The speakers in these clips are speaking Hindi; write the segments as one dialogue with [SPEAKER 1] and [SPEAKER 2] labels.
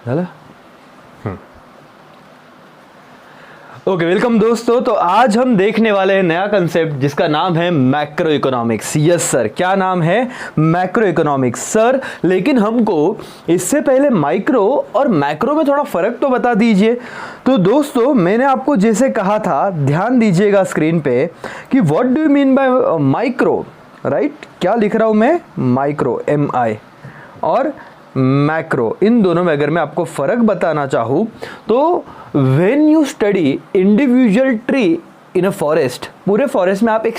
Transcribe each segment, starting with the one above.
[SPEAKER 1] झालं? ओके, वेलकम दोस्तों। तो आज हम देखने वाले हैं नया कंसेप्ट जिसका नाम है मैक्रो इकोनॉमिक्स। यस सर, क्या नाम है? Macro economics sir. लेकिन हमको इससे पहले माइक्रो और मैक्रो में थोड़ा फर्क तो बता दीजिए। तो दोस्तों, मैंने आपको जैसे कहा था, ध्यान दीजिएगा स्क्रीन पे कि what do you mean bye micro, right? क्या लिख रहा हूं मैं? माइक्रो, MI, और मैक्रो, इन दोनों में अगर मैं आपको फर्क बताना चाहूं तो when you study individual tree in a forest, पूरे फॉरेस्ट में आप एक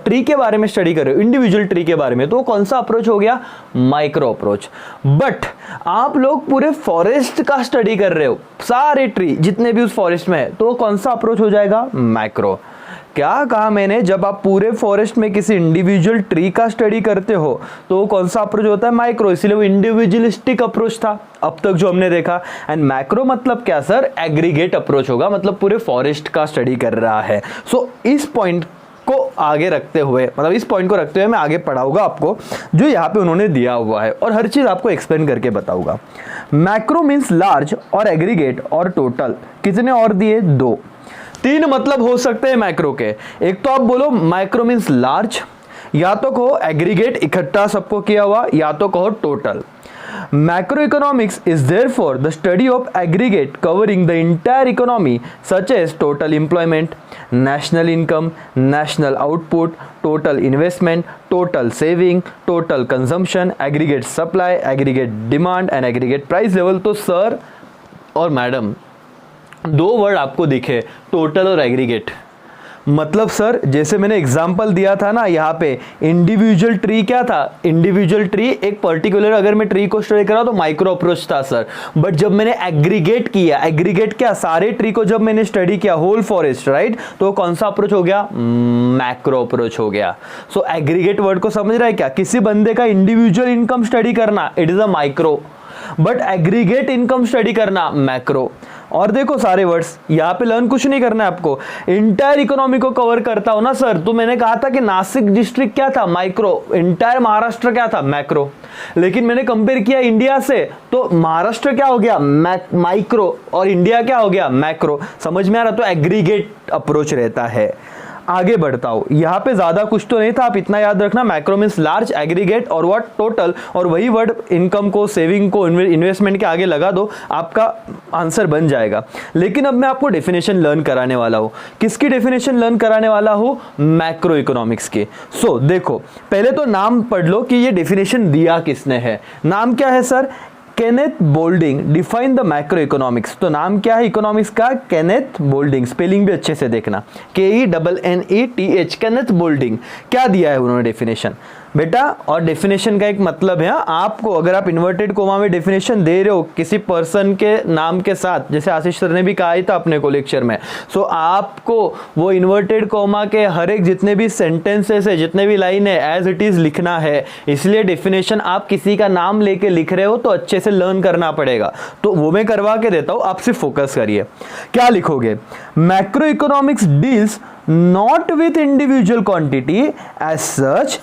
[SPEAKER 1] ट्री के बारे में स्टडी कर रहे हो, इंडिविजुअल ट्री के बारे में, तो कौन सा अप्रोच हो गया? Micro approach. बट आप लोग पूरे फॉरेस्ट का स्टडी कर रहे हो, सारे ट्री जितने भी उस फॉरेस्ट में है, तो कौन सा अप्रोच हो जाएगा? मैक्रो। क्या कहा मैंने? जब आप पूरे फॉरेस्ट में किसी इंडिविजुअल ट्री का स्टडी करते हो तो वो कौन सा अप्रोच होता है? माइक्रो। इसलिए वो इंडिविजुअलिस्टिक अप्रोच था अब तक जो हमने देखा। एंड मैक्रो मतलब क्या सर? एग्रीगेट अप्रोच होगा, मतलब पूरे फॉरेस्ट का स्टडी कर रहा है। सो इस पॉइंट को आगे रखते हुए, मतलब इस पॉइंट को रखते हुए मैं आगे पढ़ाऊंगा आपको जो यहाँ पे उन्होंने दिया हुआ है, और हर चीज आपको एक्सप्लेन करके बताऊंगा। मैक्रो मीन्स लार्ज और एग्रीगेट और टोटल। कितने और दिए? 2। 3 मतलब हो सकते हैं मैक्रो के। एक तो आप बोलो माइक्रो मीन्स लार्ज, या तो कहो एग्रीगेट, इकट्ठा सबको किया हुआ, या तो कहो total. Macro economics is therefore the study of aggregate covering the entire economy such as total employment, national income, national output, total investment, total saving, total consumption, aggregate supply, aggregate demand and aggregate price level. तो सर और मैडम, 2 वर्ड आपको दिखे, टोटल और एग्रीगेट। मतलब सर, जैसे मैंने एग्जांपल दिया था ना यहाँ पे, इंडिविजुअल ट्री क्या था? इंडिविजुअल ट्री एक पर्टिकुलर, अगर मैं ट्री को स्टडी करा तो माइक्रो अप्रोच था सर। बट जब मैंने एग्रीगेट किया, एग्रीगेट क्या? सारे ट्री को जब मैंने स्टडी किया, होल फॉरेस्ट, राइट, तो कौन सा अप्रोच हो गया? मैक्रो अप्रोच हो गया। सो एग्रीगेट वर्ड को समझ रहा है क्या? किसी बंदे का इंडिविजुअल इनकम स्टडी करना, it is a micro, but aggregate income study करना मैक्रो। और देखो सारे वर्ड्स यहाँ पे लर्न कुछ नहीं करना है आपको, इंटायर इकोनॉमी को कवर करता हो ना सर। तो मैंने कहा था कि नासिक डिस्ट्रिक्ट क्या था? माइक्रो। इंटायर महाराष्ट्र क्या था? मैक्रो। लेकिन मैंने कंपेयर किया इंडिया से, तो महाराष्ट्र क्या हो गया? माइक्रो, और इंडिया क्या हो गया? मैक्रो। समझ में आ रहा? तो एग्रीगेट अप्रोच रहता है। आगे बढ़ता हूं, यहां पे ज्यादा कुछ तो नहीं था, आप इतना याद रखना, मैक्रो मींस लार्ज, एग्रीगेट और व्हाट? टोटल। और वही वर्ड इनकम को, सेविंग को, इन्वेस्टमेंट के आगे लगा दो, आपका आंसर बन जाएगा। लेकिन अब मैं आपको डेफिनेशन लर्न कराने वाला हूं। किसकी डेफिनेशन लर्न कराने वाला हूं? मैक्रो इकोनॉमिक्स की। सो देखो, पहले तो नाम पढ़ लो कि ये डेफिनेशन दिया किसने है। नाम क्या है sir? Kenneth Boulding define the macro economics. तो नाम क्या है इकोनॉमिक्स का? Kenneth Boulding. स्पेलिंग भी अच्छे से देखना, KENNETH, केनेथ बोल्डिंग। क्या दिया है उन्होंने डेफिनेशन बेटा? और डेफिनेशन का एक मतलब है, आपको अगर आप इन्वर्टेड कोमा में डेफिनेशन दे रहे हो किसी पर्सन के नाम के साथ, जैसे आशीष सर ने भी कहा ही था अपने को लेक्चर में, सो आपको वो इन्वर्टेड कोमा के हर एक जितने भी सेंटेंसेस है, जितने भी लाइन है, एज इट इज लिखना है। इसलिए डेफिनेशन आप किसी का नाम लेके लिख रहे हो तो अच्छे से लर्न करना पड़ेगा। तो वो मैं करवा के देता हूं, आप सिर्फ फोकस करिए। क्या लिखोगे? Macro economics deals not with individual quantity as such,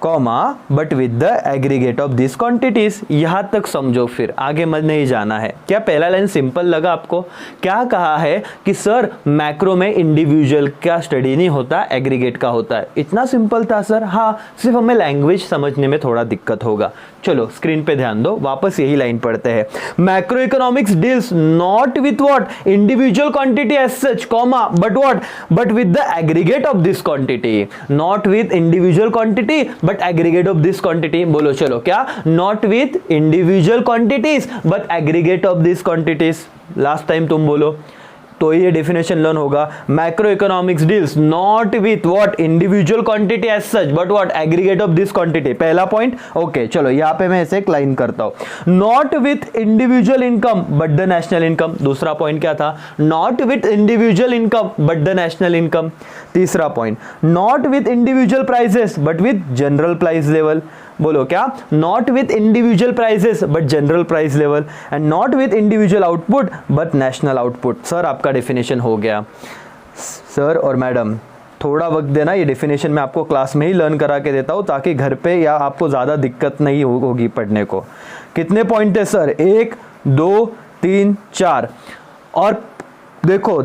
[SPEAKER 1] comma, but with the aggregate of this quantities. यहां तक समझो, फिर आगे मत नहीं जाना है। क्या पहला लाइन सिंपल लगा आपको? क्या कहा है कि सर मैक्रो में इंडिविजुअल का स्टडी नहीं होता, एग्रीगेट का होता है। इतना सिंपल था सर। हाँ, सिर्फ हमें लैंग्वेज समझने में थोड़ा दिक्कत होगा। चलो स्क्रीन पे ध्यान दो, वापस यही लाइन पढ़ते हैं। Macro economics deals not with what? Individual quantity as such, comma, but what? But with the aggregate of this quantity. Not with individual quantity but aggregate of this quantity. बोलो चलो, क्या? Not with individual quantities but aggregate of this quantities. Last time तुम बोलो, तो ये डेफिनेशन लर्न होगा। Macro economics deals not with what? Individual quantity as such but what? Aggregate of this quantity. पहला पॉइंट। ओके, चलो यहाँ पे मैं ऐसे एक लाइन करता हूं। Not with individual income but the national income. दूसरा पॉइंट क्या था? Not with individual income but the national income. तीसरा point, not with individual prices but with general price level. बोलो क्या? Not with individual prices but general price level, and not with individual output but national output. Sir आपका डेफिनेशन हो गया। सर और मैडम थोड़ा वक्त देना, ये डेफिनेशन मैं आपको क्लास में ही लर्न करा के देता हूं ताकि घर पे या आपको ज्यादा दिक्कत नहीं होगी पढ़ने को। कितने पॉइंट है सर? 1 2 3 4। और देखो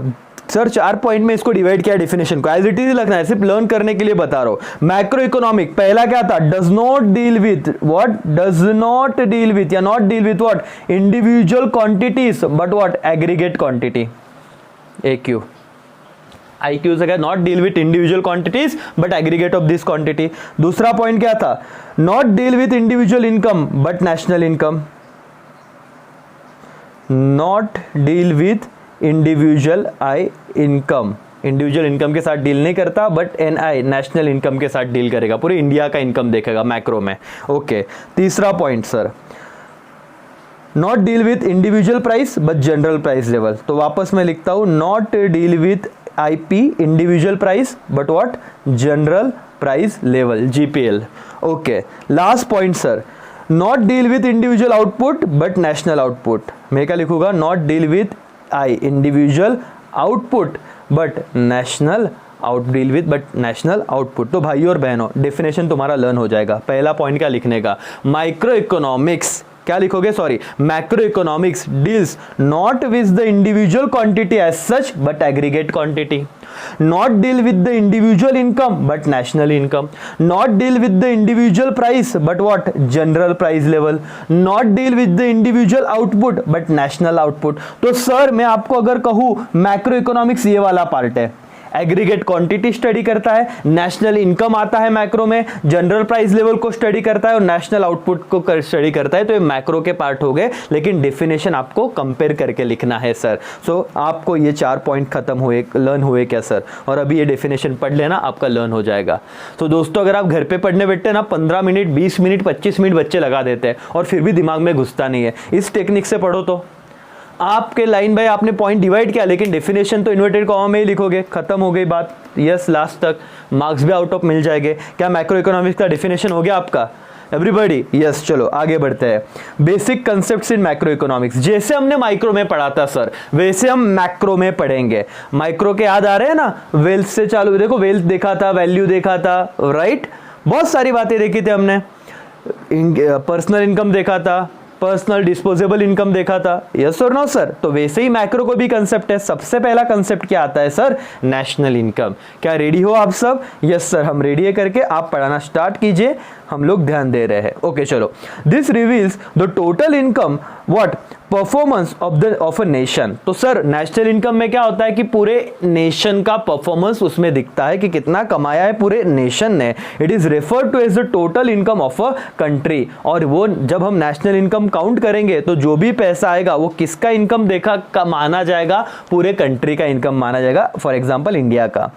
[SPEAKER 1] सर 4 पॉइंट में इसको डिवाइड किया डेफिनेशन को, एज इट इज लगना है, सिर्फ लर्न करने के लिए बता रहा हूं। मैक्रो इकोनॉमिक पहला क्या था, does not deal with what, does not deal with या not deal with what, individual quantities but what, aggregate quantity, AQ। IQ से क्या, not deal with individual quantities but aggregate of this quantity. दूसरा पॉइंट क्या था, not deal with individual income but national income, not deal with individual income, individual income के साथ डील नहीं करता बट NI नेशनल इनकम के साथ डील करेगा, पूरे इंडिया का इनकम देखेगा मैक्रो में। ओके तीसरा point sir, not deal with individual price but general price level, तो वापस मैं लिखता हूं not deal with IP individual price but what, general price level, GPL। Okay last point sir, not deal with individual output but national output, मैं क्या लिखूंगा, not deal with individual output but national deal with but national output. तो भाइयों और बहनों डेफिनेशन तुम्हारा लर्न हो जाएगा। पहला पॉइंट क्या लिखने का, माइक्रो इकोनॉमिक्स क्या लिखोगे, sorry, macro economics deals not with the individual quantity as such but aggregate quantity, not deal with the individual income but national income, not deal with the individual price but what, general price level, not deal with the individual output but national output। तो सर मैं आपको अगर कहूं मैक्रो इकोनॉमिक्स ये वाला पार्ट है, एग्रीगेट क्वांटिटी स्टडी करता है, नेशनल इनकम आता है मैक्रो में, जनरल प्राइस लेवल को स्टडी करता है और नेशनल आउटपुट को स्टडी करता है। तो ये मैक्रो के पार्ट हो गए, लेकिन डेफिनेशन आपको कंपेयर करके लिखना है सर। सो आपको ये 4 पॉइंट खत्म हुए, लर्न हुए क्या सर, और अभी ये डेफिनेशन पढ़ लेना, आपका लर्न हो जाएगा। तो दोस्तों अगर आप घर पे पढ़ने बैठते ना 15 मिनट 20 मिनट 25 मिनट बच्चे लगा देते हैं और फिर भी दिमाग में घुसता नहीं है, इस टेक्निक से पढ़ो तो आपके लाइन बाय आपने पॉइंट डिवाइड किया, लेकिन डेफिनेशन तो इन्वर्टेड कॉमा में ही लिखोगे, खत्म हो गई बात। यस लास्ट तक मार्क्स भी आउट ऑफ मिल जाएंगे। क्या मैक्रो इकोनॉमिक्स का डेफिनेशन हो गया आपका एवरीबॉडी? यस चलो आगे बढ़ते हैं। बेसिक कंसेप्ट्स इन मैक्रो इकोनॉमिक्स, जैसे हमने माइक्रो में पढ़ा था सर वैसे हम मैक्रो में पढ़ेंगे। माइक्रो के याद आ रहे हैं ना, वेल्थ से चालू, देखो वेल्थ देखा था, वैल्यू देखा था, राइट, बहुत सारी बातें देखी थी हमने, पर्सनल इनकम देखा था, पर्सनल डिस्पोजेबल इनकम देखा था, यस और नो सर। तो वैसे ही मैक्रो को भी कंसेप्ट है। सबसे पहला कंसेप्ट क्या आता है सर, नेशनल इनकम। क्या रेडी हो आप सब? यस सर हम रेडी है, करके आप पढ़ाना स्टार्ट कीजिए, हम लोग ध्यान दे रहे हैं। ओके चलो, this reveals the total income what, performance of a nation. तो सर नेशनल इनकम में क्या होता है कि पूरे नेशन का परफॉर्मेंस उसमें दिखता है कि कितना कमाया है पूरे नेशन ने। It is referred to as the total income of a country. और वो जब हम नेशनल इनकम काउंट करेंगे तो जो भी पैसा आएगा वो किसका इनकम देखा का माना जाएगा, पूरे कंट्री का इनकम माना जाएगा, फॉर एग्जाम्पल इंडिया का।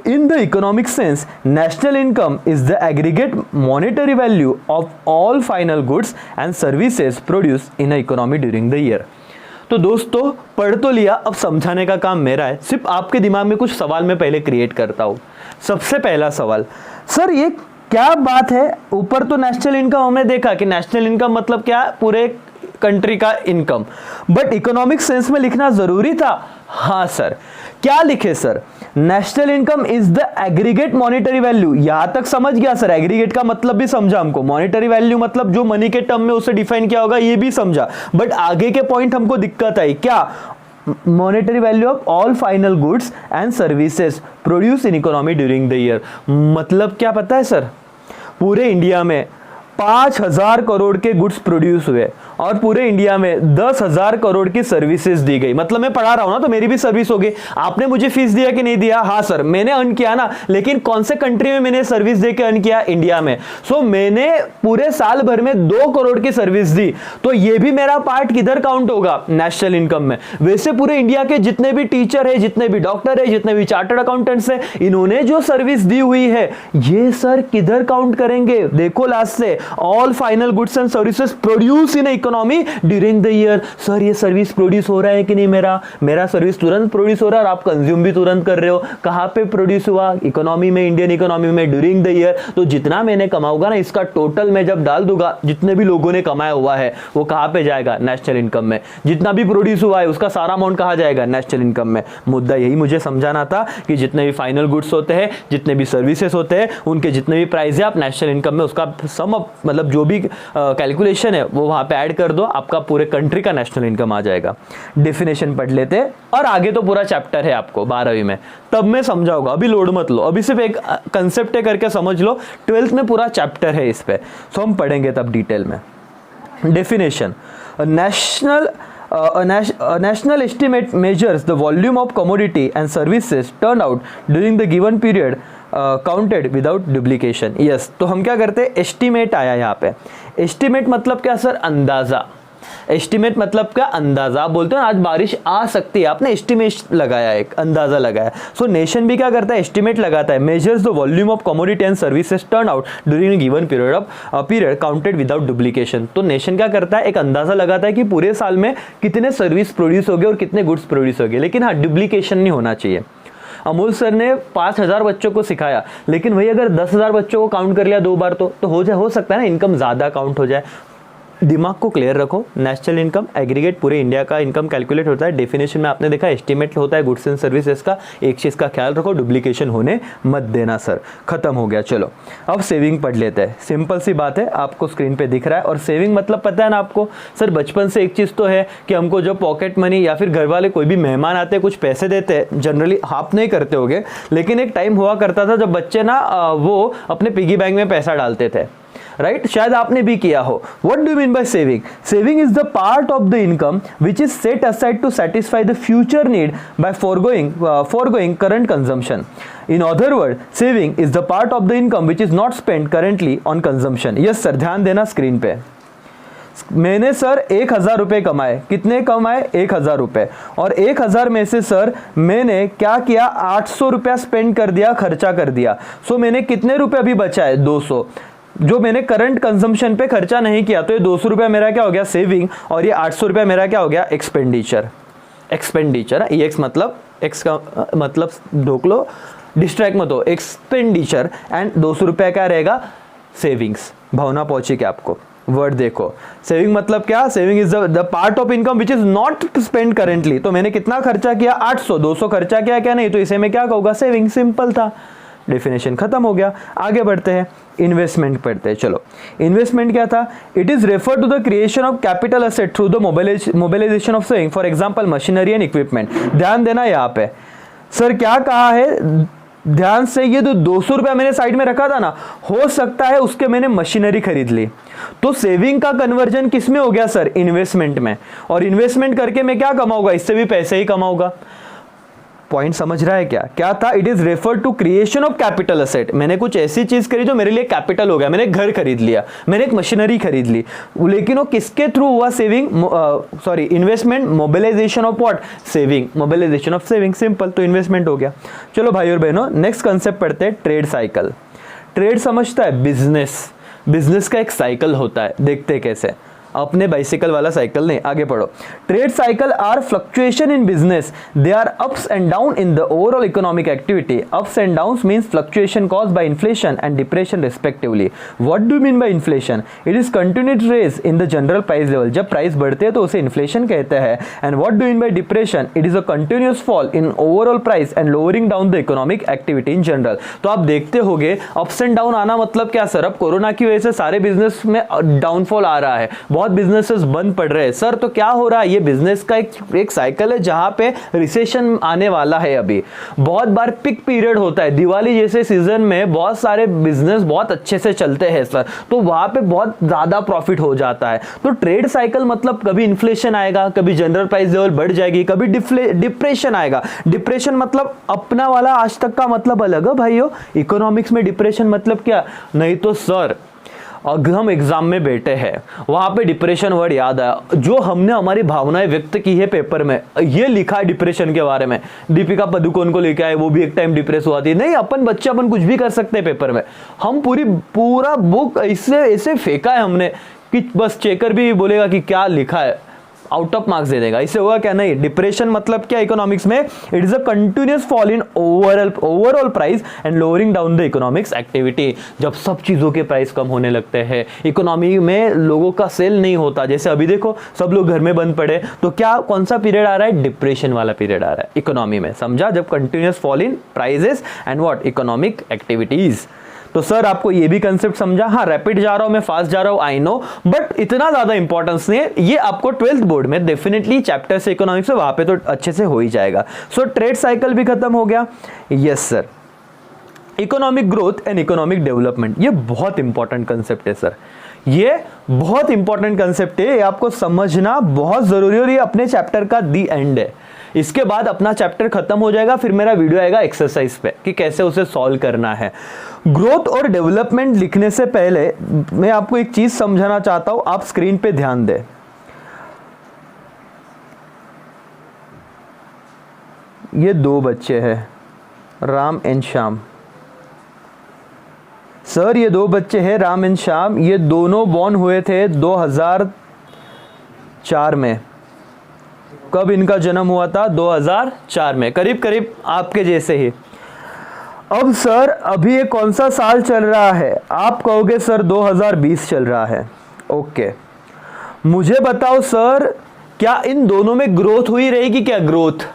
[SPEAKER 1] In the economic sense national income is the aggregate monetary value of all final goods and services produce in a economy during the year. तो दोस्तों पढ़ तो लिया, अब समझाने का काम मेरा है। सिर्फ आपके दिमाग में कुछ सवाल मैं पहले क्रिएट करता हूं। सबसे पहला सवाल, सर ये क्या बात है, ऊपर तो नेशनल इनकम हमने देखा कि नेशनल इनकम मतलब क्या, पूरे कंट्री का इनकम, बट इकोनॉमिक सेंस में लिखना जरूरी था? हाँ सर। क्या लिखे sir, national income is the aggregate monetary value. यहां तक समझ गया सर, एग्रीगेट का मतलब भी समझा हमको, मॉनेटरी वैल्यू मतलब जो मनी के टर्म में उसे डिफाइन किया होगा ये भी समझा, बट आगे के पॉइंट हमको दिक्कत आई। क्या, monetary value of all final goods and services produce in economy during the year. मतलब क्या पता है सर, पूरे इंडिया में 5,000 करोड़ के गुड्स प्रोड्यूस हुए और पूरे इंडिया में 10,000 करोड़ की सर्विसेज दी गई। मतलब मैं पढ़ा रहा हूं ना तो मेरी भी सर्विस होगी। आपने मुझे फीस दिया कि नहीं दिया? हाँ सर मैंने अर्न किया ना, लेकिन कौन से कंट्री में मैंने सर्विस दे के अर्न किया? इंडिया में। सो मैंने पूरे साल भर में 2 करोड़ की सर्विस दी, तो ये भी मेरा पार्ट किधर काउंट होगा? नेशनल इनकम में। वैसे पूरे इंडिया के जितने भी टीचर है, जितने भी डॉक्टर है, जितने भी चार्टर्ड अकाउंटेंट्स है, इन्होंने जो सर्विस दी हुई है ये सर किधर काउंट करेंगे? देखो लास्ट से, all final goods and services produce in economy during the year. Sir ये सर्विस प्रोड्यूस हो रहा है कि नहीं? मेरा सर्विस तुरंत प्रोड्यूस हो रहा है और आप कंज्यूम भी तुरंत कर रहे हो। कहां पे प्रोड्यूस हुआ? इकोनॉमी में, इंडियन इकोनॉमी में ड्यूरिंग द ईयर। तो जितना मैंने कमाऊंगा ना, इसका टोटल मैं जब डाल दूंगा, जितने भी लोगों ने कमाया हुआ है वो कहां पे जाएगा? नेशनल इनकम में। जितना भी प्रोड्यूस हुआ है उसका सारा अमाउंट कहां जाएगा? नेशनल इनकम में। मुद्दा यही मुझे समझाना था कि जितने भी फाइनल गुड्स होते हैं, जितने भी सर्विसेज होते हैं, उनके जितने भी प्राइस है आप नेशनल इनकम में उसका सम अप मतलब जो भी कैलकुलेशन है वो वहाँ पे ऐड कर दो, आपका पूरे कंट्री का नेशनल इनकम आ जाएगा। डेफिनेशन पढ़ लेते हैं और आगे तो पूरा चैप्टर है आपको 12वीं में, तब मैं समझाऊंगा, अभी लोड मत लो, अभी सिर्फ एक कंसेप्ट है करके समझ लो, 12th में पूरा चैप्टर है इस पे, तो हम पढ़ेंगे तब डिटेल में। Definition, a national estimate measures the volume of commodity and services turned out during the given period counted without duplication। yes, तो हम क्या करते हैं, एस्टिमेट आया यहाँ पे। एस्टिमेट मतलब क्या सर, अंदाजा। एस्टिमेट मतलब क्या, अंदाजा। आप बोलते हो ना आज बारिश आ सकती है, आपने एस्टिमेट लगाया, एक अंदाजा लगाया। सो नेशन भी क्या करता है, एस्टिमेट लगाता है। Measures the volume of commodity and services turn out during given period counted without duplication. तो नेशन क्या करता है, एक अंदाजा लगाता है कि पूरे साल में कितने सर्विस प्रोड्यूस हो गए और कितने गुड्स प्रोड्यूस हो गए, लेकिन हाँ डुप्लीकेशन नहीं होना चाहिए। अमूल सर ने 5000 बच्चों को सिखाया, लेकिन वही अगर 10,000 बच्चों को काउंट कर लिया 2 बार तो हो सकता है ना इनकम ज़्यादा काउंट हो जाए। दिमाग को क्लियर रखो, नेशनल इनकम एग्रीगेट पूरे इंडिया का इनकम कैलकुलेट होता है। डेफिनेशन में आपने देखा एस्टिमेट होता है गुड्स एंड सर्विसेज का। एक चीज़ का ख्याल रखो, डुप्लीकेशन होने मत देना सर। खत्म हो गया। चलो अब सेविंग पढ़ लेते हैं। सिंपल सी बात है, आपको स्क्रीन पे दिख रहा है। और सेविंग मतलब पता है ना आपको सर, बचपन से एक चीज़ तो है कि हमको जो पॉकेट मनी या फिर घर वाले कोई भी मेहमान आते हैं कुछ पैसे देते हैं, जनरली आप नहीं करते होगे, लेकिन एक टाइम हुआ करता था जब बच्चे ना वो अपने पिगी बैंक में पैसा डालते थे, राइट? शायद आपने भी किया हो। What do you mean by saving? Saving is the part of the income which is set aside to satisfy the future need by foregoing current consumption. In other words, saving is the part of the income which is not spent currently on consumption. yes sir, ध्यान देना स्क्रीन पे। मैंने सर 1000 रुपये कमाए। कितने कमाए? 1000 रुपये। और 1000 में से सर मैंने क्या किया, 800 रुपया स्पेंड कर दिया, खर्चा कर दिया। सो मैंने कितने रुपए अभी बचाए? 200, जो मैंने करंट कंजम्पशन पे खर्चा नहीं किया। तो ये 200 रुपया मेरा क्या हो गया, सेविंग, और ये 800 रुपया मेरा क्या हो गया, एक्सपेंडिचर। एक्सपेंडिचर, एक्स मतलब एक्स का मतलब ढोक लो, डिस्ट्रैक्ट मत हो, एक्सपेंडिचर एंड 200 रुपया क्या रहेगा, सेविंग्स। भावना पहुंची क्या आपको? वर्ड देखो, सेविंग मतलब क्या, saving is the part of income which is not spend currently. तो मैंने कितना खर्चा किया, 800, 200 खर्चा किया क्या नहीं, तो इसे मैं क्या कहूँगा, सेविंग। सिंपल था, डेफिनेशन खत्म हो गया। आगे बढ़ते हैं, इन्वेस्टमेंट पढ़ते हैं। चलो इन्वेस्टमेंट क्या था? It is refer to the creation of capital asset through the mobilisation of saving, for example machinery and equipment. ध्यान देना यहाँ पे सर क्या कहा है, ध्यान से। ये तो 200 रुपया मैंने साइड में रखा था ना, हो सकता है उसके मैंने मशीनरी खरीद ली, तो सेविंग का कन्वर्जन किस में हो गया सर, इन्वेस्टमेंट में। और इन्वेस्टमेंट करके मैं क्या कमाऊंगा, इससे भी पैसे ही कमाऊंगा। पॉइंट समझ रहा है क्या? क्या था? It is refer to creation of capital asset. मैंने कुछ ऐसी चीज करी जो मेरे लिए कैपिटल हो गया, मैंने घर खरीद लिया, मैंने एक मशीनरी खरीद ली, लेकिन वो किसके थ्रू हुआ, saving, sorry investment, mobilisation of what, saving, mobilisation of saving. Simple, तो इन्वेस्टमेंट हो गया। चलो भाई और बहनों, नेक्स्ट कंसेप्ट पढ़ते हैं, ट्रेड साइकिल। ट्रेड समझता है, बिजनेस, बिजनेस का एक साइकिल होता है, देखते कैसे। अपने बाइसिकल वाला साइकिल नहीं, आगे पढ़ो। Trade cycle are fluctuation in business, they are ups and down in the overall economic activity. Ups and downs means fluctuation caused by inflation and depression respectively. What do mean by inflation? It is continued raise in the general price level. जब प्राइस बढ़ते हैं तो उसे इन्फ्लेशन कहते हैं। And what do mean by depression? It is a continuous fall in overall price and lowering down the economic activity in general. तो आप देखते होगे अप्स एंड डाउन आना मतलब क्या सर? अब कोरोना की वजह से सारे बिजनेस में डाउनफॉल आ रहा है, बहुत बिजनेसेस बंद पड़ रहे हैं सर। तो क्या हो रहा है, ये बिजनेस का एक साइकिल है जहां पे रिसेशन आने वाला है। अभी बहुत बार पिक पीरियड होता है, दिवाली जैसे सीजन में बहुत सारे बिजनेस बहुत अच्छे से चलते हैं सर, तो वहां पे बहुत ज्यादा प्रॉफिट हो जाता है। तो ट्रेड साइकिल मतलब कभी इन्फ्लेशन आएगा, कभी जनरल प्राइस लेवल बढ़ जाएगी, कभी डिप्रेशन आएगा। डिप्रेशन मतलब अपना वाला आज तक का मतलब अलग है भाइयों। इकोनॉमिक्स में डिप्रेशन मतलब क्या? नहीं तो सर अगर हम एग्जाम में बैठे हैं, वहां पे डिप्रेशन वर्ड याद आया, जो हमने हमारी भावनाएं व्यक्त की है पेपर में, ये लिखा है डिप्रेशन के बारे में। दीपिका पादुकोण को लेके आए, वो भी एक टाइम डिप्रेस हुआ थी। नहीं, अपन बच्चे अपन कुछ भी कर सकते हैं पेपर में। हम पूरा बुक ऐसे फेंका है हमने कि बस चेकर भी बोलेगा कि क्या लिखा है, आउट ऑफ मार्क्स दे देगा। इससे होगा क्या? नहीं। डिप्रेशन मतलब क्या इकोनॉमिक्स में? It is a continuous fall in overall price and lowering down the economics activity. जब सब चीजों के प्राइस कम होने लगते हैं, इकोनॉमी में लोगों का सेल नहीं होता, जैसे अभी देखो सब लोग घर में बंद पड़े, तो क्या कौन सा पीरियड आ रहा है? डिप्रेशन वाला पीरियड आ रहा है इकोनॉमी में। समझा? जब continuous fall in prices and what, economic activities. तो सर आपको ये भी कंसेप्ट समझा, हाँ रैपिड जा रहा हूं मैं, फास्ट जा रहा हूं, आई नो, बट इतना ज्यादा इंपॉर्टेंस नहीं है, ये आपको 12th बोर्ड में डेफिनेटली चैप्टर से इकोनॉमिक्स है, वहां पे तो अच्छे से हो ही जाएगा। सो ट्रेड साइकिल भी खत्म हो गया। Yes sir, economic growth and economic development, ये बहुत इंपॉर्टेंट कंसेप्ट है सर, ये बहुत इंपॉर्टेंट कंसेप्ट है, ये आपको समझना बहुत जरूरी है और ये अपने चैप्टर का दी एंड है। इसके बाद अपना चैप्टर खत्म हो जाएगा, फिर मेरा वीडियो आएगा एक्सरसाइज पे कि कैसे उसे सॉल्व करना है। ग्रोथ और डेवलपमेंट लिखने से पहले मैं आपको एक चीज समझाना चाहता हूं, आप स्क्रीन पे ध्यान दें। ये दो बच्चे हैं, राम एंड श्याम। सर ये दो बच्चे हैं राम एंड श्याम, ये दोनों बॉर्न हुए थे 2004 में। कब इनका जन्म हुआ था? 2004 में, करीब करीब आपके जैसे ही। अब सर अभी ये कौन सा साल चल रहा है? आप कहोगे सर 2020 चल रहा है। ओके, मुझे बताओ सर क्या इन दोनों में ग्रोथ हुई रहेगी क्या? ग्रोथ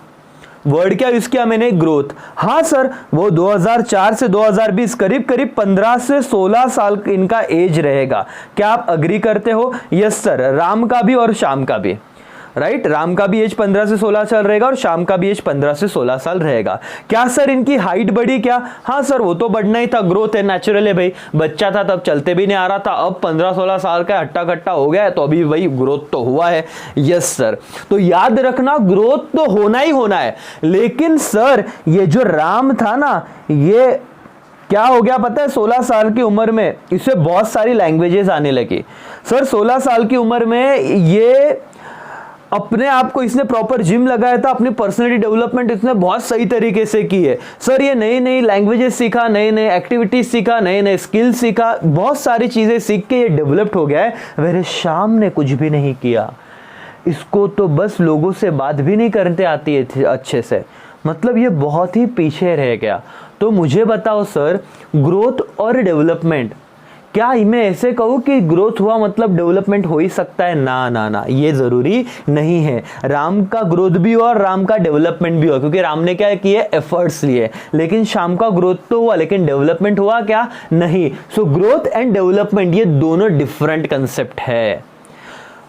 [SPEAKER 1] वर्ड क्या यूज किया मैंने? ग्रोथ। हाँ सर, वो 2004 से 2020 करीब करीब 15 से 16 साल इनका एज रहेगा। क्या आप अग्री करते हो? यस सर, राम का भी और श्याम का भी, राइट, राम का भी एज 15 से 16 साल रहेगा और श्याम का भी एज 15 से 16 साल रहेगा। क्या सर इनकी हाइट बढ़ी क्या? हाँ सर, वो तो बढ़ना ही था, ग्रोथ है, नेचुरल है भाई, बच्चा था तब चलते भी नहीं आ रहा था, अब 15-16 साल का हट्टा कट्टा हो गया है तो अभी वही ग्रोथ तो हुआ है। यस सर, तो याद रखना ग्रोथ तो होना ही होना है, लेकिन सर ये जो राम था ना, ये क्या हो गया पता है? 16 साल की उम्र में इसे बहुत सारी लैंग्वेजेस आने लगी। सर 16 साल की उम्र में ये अपने आप को इसने प्रॉपर जिम लगाया था, अपनी पर्सनैलिटी डेवलपमेंट इसने बहुत सही तरीके से की है। सर ये नई नई लैंग्वेजेस सीखा, नए नए एक्टिविटीज सीखा, नए नए स्किल सीखा, बहुत सारी चीजें सीख के ये डेवलप्ड हो गया है। मेरे श्याम ने कुछ भी नहीं किया, इसको तो बस लोगों से बात भी नहीं करते आती है अच्छे से, मतलब ये बहुत ही पीछे रह गया। तो मुझे बताओ सर, ग्रोथ और डेवलपमेंट, क्या मैं ऐसे कहूं कि ग्रोथ हुआ मतलब डेवलपमेंट हो ही सकता है? ना ना ना, ये जरूरी नहीं है। राम का ग्रोथ भी हुआ और राम का डेवलपमेंट भी हुआ, क्योंकि राम ने क्या किए? एफर्ट्स लिए। लेकिन श्याम का ग्रोथ तो हुआ, लेकिन डेवलपमेंट हुआ क्या? नहीं। सो ग्रोथ एंड डेवलपमेंट ये दोनों डिफरेंट कंसेप्ट है।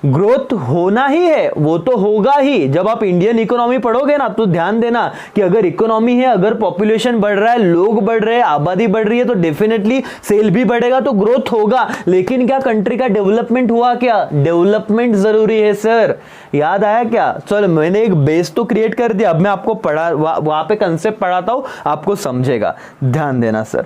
[SPEAKER 1] ग्रोथ होना ही है, वो तो होगा ही। जब आप इंडियन इकोनॉमी पढ़ोगे ना, तो ध्यान देना कि अगर इकोनॉमी है, अगर पॉपुलेशन बढ़ रहा है, लोग बढ़ रहे हैं, आबादी बढ़ रही है, तो डेफिनेटली सेल भी बढ़ेगा, तो ग्रोथ होगा। लेकिन क्या कंट्री का डेवलपमेंट हुआ क्या? डेवलपमेंट जरूरी है सर, याद आया क्या? चलो मैंने एक बेस तो क्रिएट कर दिया, अब मैं आपको वहां पे कंसेप्ट पढ़ाता हूं, आपको समझेगा, ध्यान देना sir.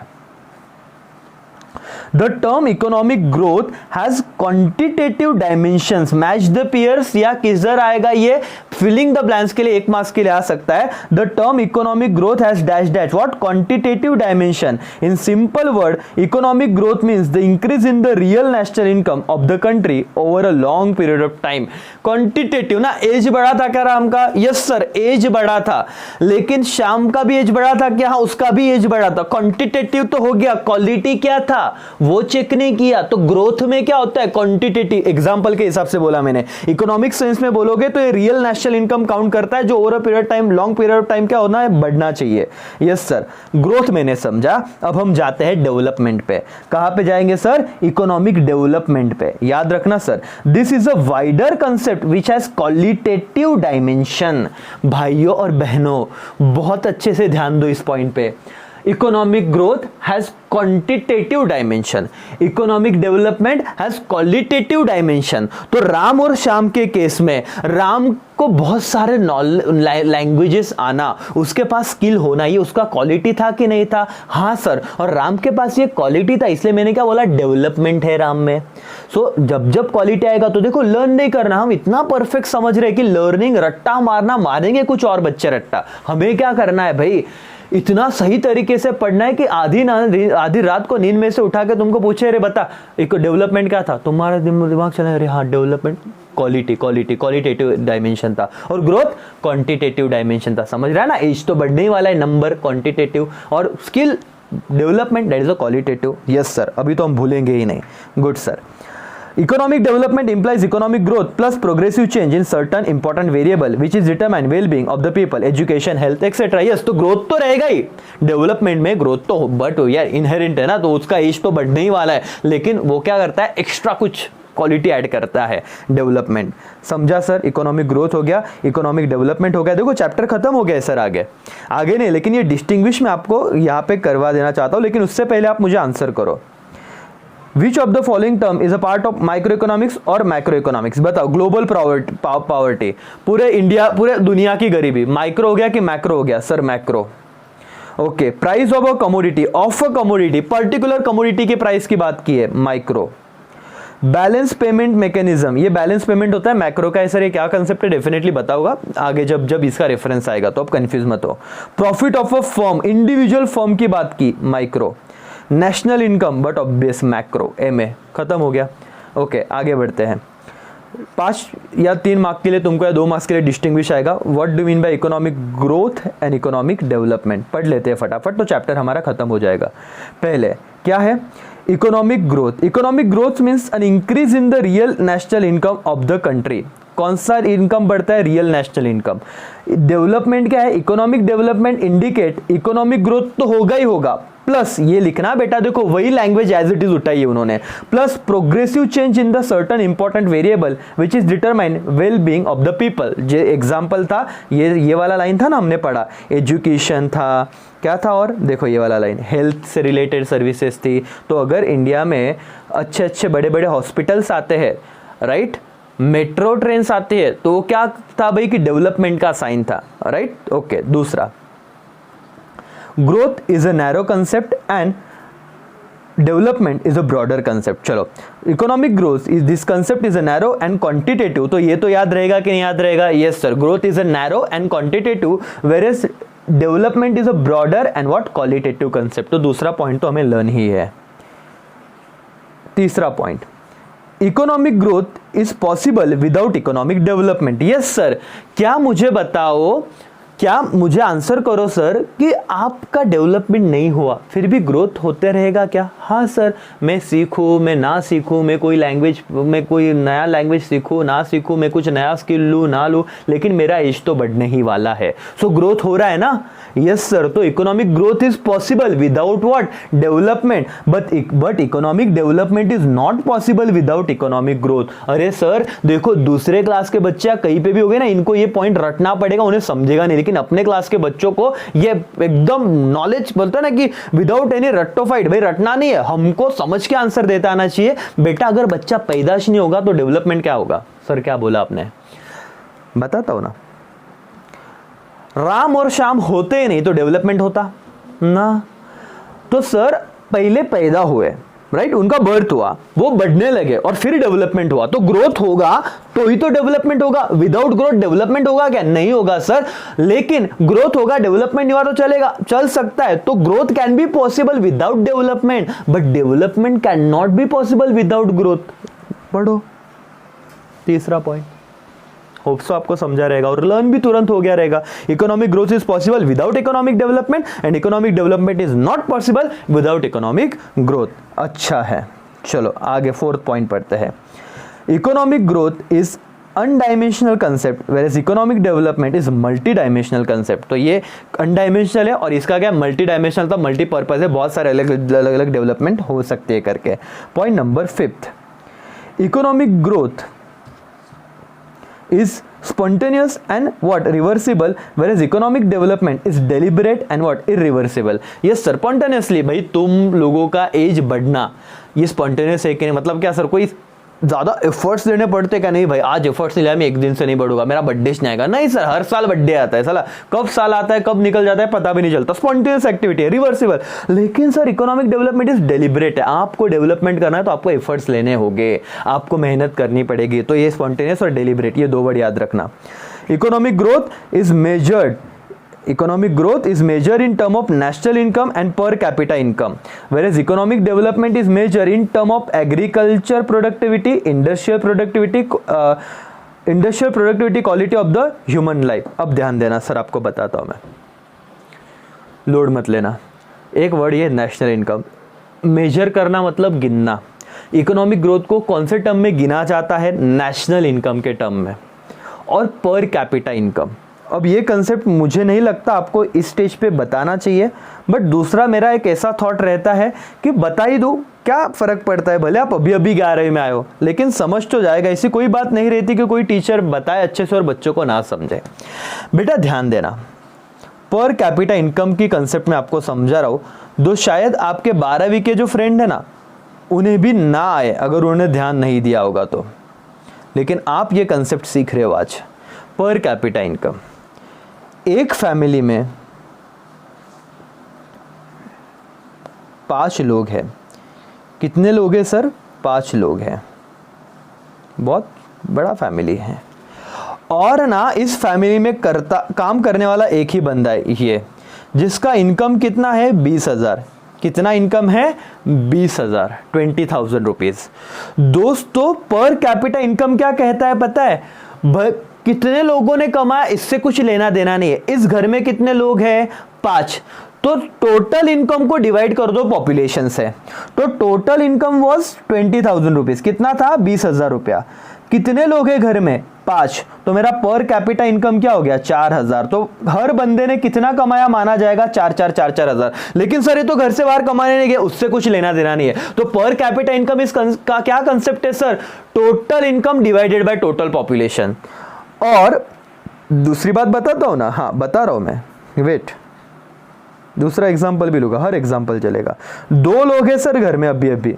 [SPEAKER 1] The term economic growth has quantitative dimensions. Match the peers या किधर आएगा ये? Filling the blanks के लिए 1 मार्क्स के लिए आ सकता है। The term economic growth has dash dash what? Quantitative dimension. In simple word, economic growth means the increase in the real national income of the country over a long period of time. Quantitative ना, एज बढ़ा था क्या राम का? यस सर, एज बढ़ा था, लेकिन श्याम का भी एज बढ़ा था क्या? हाँ, उसका भी एज बढ़ा था। क्वांटिटेटिव तो हो गया, क्वालिटी क्या था वो चेक नहीं किया। तो ग्रोथ में क्या होता है? क्वांटिटेटिव। एग्जांपल के हिसाब से बोला मैंने, इकोनॉमिक सेंस में बोलोगे तो ये रियल नेशनल इनकम काउंट करता है, जो over a period time, long period of time क्या होना है? बढ़ना चाहिए। यस सर, ग्रोथ मैंने समझा। अब हम जाते हैं डेवलपमेंट पे। कहां पे जाएंगे सर? इकोनॉमिक डेवलपमेंट पे। याद रखना sir, this is a wider concept which has qualitative dimension. भाइयों और बहनों, बहुत अच्छे से ध्यान दो इस पॉइंट पे। Economic growth has quantitative dimension, economic development has qualitative dimension. तो राम और श्याम के केस में राम को बहुत सारे लैंग्वेजेस आना, उसके पास स्किल होना, ये उसका क्वालिटी था कि नहीं था? हाँ सर, और राम के पास ये क्वालिटी था, इसलिए मैंने क्या बोला? डेवलपमेंट है राम में। सो जब जब क्वालिटी आएगा तो देखो, लर्न नहीं करना, हम इतना परफेक्ट समझ रहे हैं कि लर्निंग रट्टा मारना, मारेंगे कुछ और बच्चे रट्टा। हमें क्या करना है भाई? इतना सही तरीके से पढ़ना है कि आधी रात को नींद में से उठा के तुमको पूछे, अरे बता एक डेवलपमेंट क्या था, तुम्हारा दिमाग चला, अरे हाँ डेवलपमेंट क्वालिटेटिव डायमेंशन था, और ग्रोथ क्वांटिटेटिव डायमेंशन था। समझ रहा है ना? एज तो बढ़ने ही वाला है, नंबर क्वांटिटेटिव, और skill development that is a qualitative. Yes sir, अभी तो हम भूलेंगे ही नहीं। Good sir, Economic development implies economic growth plus progressive change in certain important variable which is determine well-being of the people, education, health, etc. Yes, तो ग्रोथ तो रहेगा ही, डेवलपमेंट में ग्रोथ तो बट यार इनहेरेंट है ना, तो उसका एज तो बढ़ने ही वाला है, लेकिन वो क्या करता है, एक्स्ट्रा कुछ क्वालिटी ऐड करता है डेवलपमेंट। समझा सर? इकोनॉमिक ग्रोथ हो गया, इकोनॉमिक डेवलपमेंट हो गया। देखो चैप्टर खत्म हो गया है सर, आगे नहीं, लेकिन ये डिस्टिंग्विश मैं आपको यहाँ पे करवा देना चाहता हूँ, लेकिन उससे पहले आप मुझे आंसर करो। Which of the following term is a part of microeconomics और macroeconomics? बताओ। ग्लोबल पॉवर्टी, पूरे इंडिया, पूरे दुनिया की गरीबी, माइक्रो हो गया कि मैक्रो हो गया? Sir macro. Okay. Price of a commodity, particular commodity के प्राइस की बात की है, माइक्रो। बैलेंस पेमेंट मैकेनिज्म, ये बैलेंस पेमेंट होता है मैक्रो का है सर। ये क्या कंसेप्ट है डेफिनेटली बताऊंगा आगे जब इसका रेफरेंस आएगा, तो आप कंफ्यूज मत हो। Profit of a firm, individual firm की बात की, micro. National income but obvious macro, MA. खत्म हो गया। ओके आगे बढ़ते हैं। 5 या 3 मार्क के लिए तुमको या 2 मार्क्स के लिए डिस्टिंग्विश आएगा। What do mean bye economic growth and economic development? पढ़ लेते हैं फटाफट, तो चैप्टर हमारा खत्म हो जाएगा। पहले क्या है economic growth? Economic growth means an increase in the real national income of the country. कौन सा इनकम बढ़ता है? Real national income. डेवलपमेंट क्या है? Economic development indicate economic growth तो होगा ही होगा, प्लस ये लिखना बेटा, देखो वही लैंग्वेज एज इट इज उठाई है उन्होंने, plus progressive change in the certain important variable which is determine well being of the people. जो एग्जांपल था ये वाला लाइन था ना, हमने पढ़ा, एजुकेशन था, क्या था, और देखो ये वाला लाइन हेल्थ से रिलेटेड सर्विसेज थी। तो अगर इंडिया में अच्छे अच्छे बड़े बड़े हॉस्पिटल्स आते हैं, राइट, मेट्रो ट्रेन्स आती है, तो क्या था भाई कि डेवलपमेंट का साइन था, राइट। ओके। दूसरा, growth is a narrow concept and development is a broader concept. चलो, economic growth is this concept is a narrow and quantitative, तो ये तो याद रहेगा कि नहीं याद रहेगा? Yes sir, growth is a narrow and quantitative whereas development is a broader and what qualitative concept. तो दूसरा पॉइंट तो हमें लर्न ही है। तीसरा point, economic growth is possible without economic development. Yes sir, क्या मुझे बताओ, क्या मुझे आंसर करो सर कि आपका डेवलपमेंट नहीं हुआ फिर भी ग्रोथ होते रहेगा क्या? हाँ सर, मैं सीखूं, मैं ना सीखूं, मैं कोई लैंग्वेज, मैं कोई नया लैंग्वेज सीखूं ना सीखूं, मैं कुछ नया स्किल लूं ना लूं, लेकिन मेरा एज तो बढ़ने ही वाला है। सो ग्रोथ हो रहा है ना? Yes sir. तो economic growth is possible without what? Development. But economic development is not possible without economic growth. अरे सर देखो, दूसरे क्लास के बच्चे कहीं पे भी हो गए ना, इनको ये पॉइंट रटना पड़ेगा, उन्हें समझेगा नहीं, लेकिन अपने क्लास के बच्चों को ये एकदम नॉलेज बोलते हैं ना कि विदाउट एनी रट्टोफाइट, भाई रटना नहीं है, हमको समझ के आंसर देता आना चाहिए। बेटा अगर बच्चा पैदाश नहीं होगा तो डेवलपमेंट क्या होगा? सर क्या बोला आपने? बताता हूं ना, राम और श्याम होते ही नहीं तो डेवलपमेंट होता ना। तो सर पहले पैदा हुए, राइट, उनका बर्थ हुआ, वो बढ़ने लगे और फिर डेवलपमेंट हुआ, तो ग्रोथ होगा तो ही तो डेवलपमेंट होगा। विदाउट ग्रोथ डेवलपमेंट होगा क्या? नहीं होगा सर। लेकिन ग्रोथ होगा, डेवलपमेंट नहीं हुआ तो चलेगा, चल सकता है। तो growth can be possible without development, but development can not be possible without growth. पढ़ो तीसरा पॉइंट, होप सो आपको समझा रहेगा और लर्न भी तुरंत हो गया रहेगा। Economic growth is possible without economic development and economic development is not possible without economic growth. अच्छा है, चलो आगे 4th पॉइंट पढ़ते हैं। Economic growth is unidimensional concept where economic development is multi dimensional concept. तो ये अनडाइमेंशनल है और इसका क्या मल्टी डायमेंशनल, तो मल्टीपर्पज है, बहुत सारे अलग अलग डेवलपमेंट हो सकते हैं करके। Point number 5, economic growth is spontaneous and what reversible whereas economic development is deliberate and what irreversible। yes sir, spontaneously भाई तुम लोगों का एज बढ़ना ये spontaneous है कि नहीं? मतलब क्या सर कोई ज़्यादा एफर्ट्स देने पड़ते क्या? नहीं भाई, आज एफर्ट्स नहीं लिया मैं एक दिन से नहीं बढ़ूंगा, मेरा बर्थडे नहीं आएगा। नहीं सर, हर साल बर्थडे आता है, साला कब साल आता है कब निकल जाता है पता भी नहीं चलता। स्पॉन्टेनियस एक्टिविटी है, रिवर्सिबल। लेकिन sir economic development is deliberate है, आपको डेवलपमेंट करना है तो आपको एफर्ट्स लेने होंगे, आपको मेहनत करनी पड़ेगी। तो ये स्पॉन्टेनियस और डेलिब्रेट, ये 2 वर्ड याद रखना। Economic growth is measured, economic growth is measured in term of national income and per capita income, whereas economic development is measured in term of agriculture productivity, industrial productivity, quality of the human life। अब ध्यान देना सर, आपको बताता हूं मैं, लोड मत लेना। एक वर्ड ये नेशनल इनकम, मेजर करना मतलब गिनना। इकोनॉमिक ग्रोथ को कौन से टर्म में गिना जाता है? नेशनल इनकम के टर्म में और पर कैपिटा इनकम। अब ये कंसेप्ट मुझे नहीं लगता आपको इस स्टेज पे बताना चाहिए, बट दूसरा मेरा एक ऐसा थॉट रहता है कि बता ही दूँ, क्या फ़र्क पड़ता है, भले आप अभी अभी 11वीं में आए हो, लेकिन समझ तो जाएगा। ऐसी कोई बात नहीं रहती कि कोई टीचर बताए अच्छे से और बच्चों को ना समझे। बेटा ध्यान देना, पर कैपिटा इनकम की कंसेप्ट में आपको समझा रहा हूँ, दो शायद आपके 12वीं के जो फ्रेंड है ना, उन्हें भी ना आए अगर उन्होंने ध्यान नहीं दिया होगा तो, लेकिन आप ये कंसेप्ट सीख रहे हो आज। पर कैपिटा इनकम, एक फैमिली में 5 लोग हैं। कितने लोग हैं सर? 5 लोग हैं, बहुत बड़ा फैमिली है। और ना इस फैमिली में काम करने वाला एक ही बंदा है ये, जिसका इनकम कितना है? 20,000। कितना इनकम है? 20,000, 20,000 रुपीज। दोस्तों पर कैपिटा इनकम क्या कहता है पता है? कितने लोगों ने कमाया इससे कुछ लेना देना नहीं है। इस घर में कितने लोग हैं? 5। तो टोटल इनकम को डिवाइड कर दो पॉपुलेशन से, तो टोटल इनकम वॉज 20,000 रुपीज। कितना था? 20,000 रुपया। कितने लोग हैं घर में? 5। तो मेरा पर कैपिटा इनकम क्या हो गया? 4,000। तो हर बंदे ने कितना कमाया माना जाएगा? 4,000। लेकिन सर ये तो घर से बाहर कमाने नहीं गए, उससे कुछ लेना देना नहीं है। तो पर कैपिटा इनकम इसका क्या कंसेप्ट है sir? Total income divided by total population. और दूसरी बात बताता हूं ना, हाँ बता रहा हूं मैं, वेट, दूसरा एग्जांपल भी लूंगा, हर एग्जांपल चलेगा। 2 लोग हैं सर घर में अभी,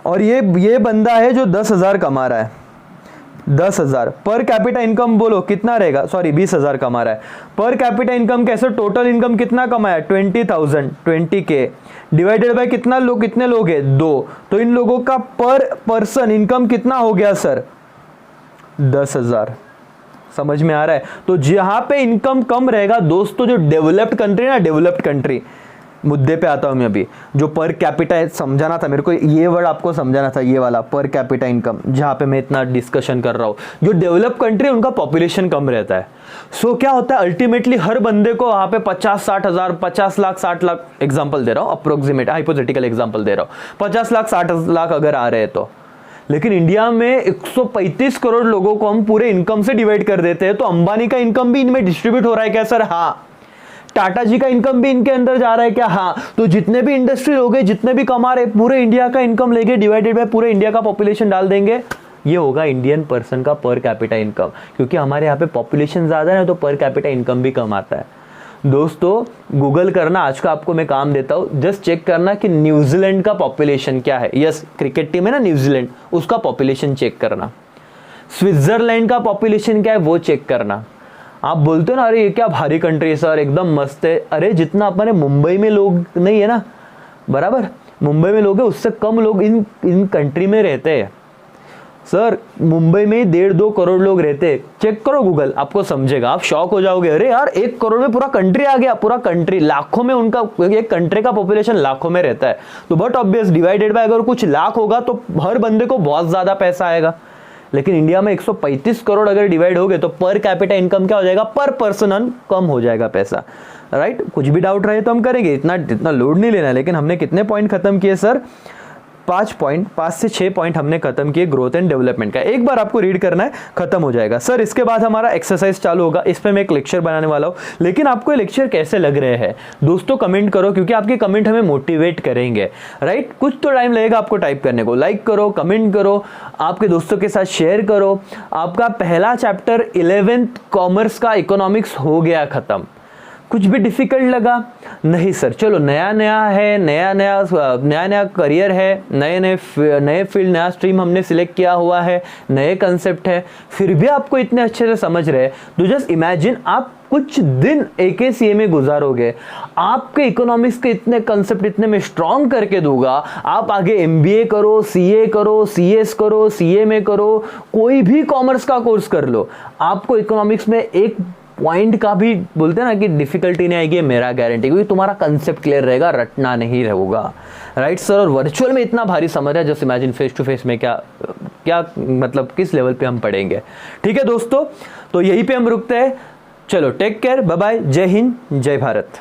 [SPEAKER 1] और ये बंदा है जो 10,000 कमा रहा है। 10,000 पर कैपिटा इनकम बोलो कितना रहेगा? सॉरी 20,000 कमा रहा है। पर कैपिटा इनकम कैसे? टोटल इनकम कितना कमाया? 20,000, 20K डिवाइडेड बाय कितने लोग हैं? 2। तो इन लोगों का पर पर्सन इनकम कितना हो गया सर? 10,000। समझ में आ रहा है? तो जहां पे इनकम कम रहेगा दोस्तों, जो डेवलप्ड कंट्री ना, डेवलप्ड कंट्री, मुद्दे पे आता हूं मैं अभी, जो पर कैपिटा समझाना था मेरे को, ये वर्ड आपको समझाना था, ये वाला पर कैपिटा इनकम, जहां पे मैं इतना डिस्कशन कर रहा हूं। जो डेवलप कंट्री उनका पॉपुलेशन कम रहता है, सो क्या होता है अल्टीमेटली हर बंदे को वहां पे 50-60 हजार, 50 लाख 60 लाख, एग्जाम्पल दे रहा हूं, अप्रोक्सीमेट हाइपोथेटिकल एग्जाम्पल दे रहा हूं, 50 लाख 60 लाख अगर आ रहे हैं तो। लेकिन इंडिया में 135 करोड़ लोगों को हम पूरे इनकम से डिवाइड कर देते हैं, तो अंबानी का इनकम भी इनमें डिस्ट्रीब्यूट हो रहा है क्या सर? हाँ। टाटा जी का इनकम भी इनके अंदर जा रहा है क्या? हाँ। तो जितने भी इंडस्ट्री लोग हैं, जितने भी कमा रहे, पूरे इंडिया का इनकम लेके डिवाइडेड बाय पूरे इंडिया का पॉपुलेशन डाल देंगे, ये होगा इंडियन पर्सन का पर कैपिटा इनकम। क्योंकि हमारे यहाँ पे पॉपुलेशन ज्यादा है तो पर कैपिटा इनकम भी कम आता है। दोस्तों गूगल करना, आज का आपको मैं काम देता हूं, जस्ट चेक करना कि न्यूजीलैंड का पॉपुलेशन क्या है। यस, क्रिकेट टीम है ना न्यूजीलैंड, उसका पॉपुलेशन चेक करना। स्विट्जरलैंड का पॉपुलेशन क्या है वो चेक करना। आप बोलते हो ना अरे ये क्या भारी कंट्री है सर, एकदम मस्त है। अरे जितना अपने मुंबई में लोग नहीं है ना, बराबर मुंबई में लोग है, उससे कम लोग इन कंट्री में रहते हैं सर। मुंबई में 1.5-2 करोड़ लोग रहते हैं। चेक करो गूगल, आपको समझेगा, आप शॉक हो जाओगे। अरे यार 1 करोड़ में पूरा कंट्री आ गया, पूरा कंट्री लाखों में, उनका एक कंट्री का पॉपुलेशन लाखों में रहता है। तो बट ऑब्वियस डिवाइडेड बाय अगर कुछ लाख होगा तो हर बंदे को बहुत ज्यादा पैसा आएगा। लेकिन इंडिया में 135 करोड़ अगर डिवाइड हो गए तो पर कैपिटा इनकम क्या हो जाएगा? पर पर्सन कम हो जाएगा पैसा, राइट। कुछ भी डाउट रहे तो हम करेंगे, इतना लोड नहीं लेना। लेकिन हमने कितने पॉइंट खत्म किए सर? 5 से 6 पॉइंट हमने खत्म किए ग्रोथ एंड डेवलपमेंट का। एक बार आपको रीड करना है, खत्म हो जाएगा सर। इसके बाद हमारा एक्सरसाइज चालू होगा, इस पे मैं एक लेक्चर बनाने वाला हूं। लेकिन आपको ये लेक्चर कैसे लग रहे हैं दोस्तों कमेंट करो, क्योंकि आपके कमेंट हमें मोटिवेट करेंगे, राइट। कुछ तो टाइम लगेगा आपको टाइप करने को। लाइक करो, कमेंट करो, आपके दोस्तों के साथ शेयर करो। आपका पहला चैप्टर 11th कॉमर्स का इकोनॉमिक्स हो गया खत्म। कुछ भी डिफिकल्ट लगा? नहीं सर, चलो नया है, नया करियर है, नए फील्ड, नया स्ट्रीम हमने सिलेक्ट किया हुआ है, नए कंसेप्ट है, फिर भी आपको इतने अच्छे से समझ रहे हैं। तो जस्ट इमेजिन आप कुछ दिन AKCA में गुजारोगे, आपके इकोनॉमिक्स के इतने कंसेप्ट इतने में स्ट्रॉन्ग करके दूंगा। आप आगे MBA करो, CA करो, CS करो, CMA करो, कोई भी कॉमर्स का कोर्स कर लो, आपको इकोनॉमिक्स में एक पॉइंट का भी बोलते हैं ना कि डिफिकल्टी नहीं आएगी, मेरा गारंटी, क्योंकि तुम्हारा कंसेप्ट क्लियर रहेगा, रटना नहीं रहेगा, राइट सर। और वर्चुअल में इतना भारी समझ है, just imagine face to face में क्या मतलब किस लेवल पे हम पढ़ेंगे। ठीक है दोस्तों, तो यहीं पे हम रुकते हैं। चलो टेक केयर, बाय बाय, जय हिंद, जय भारत।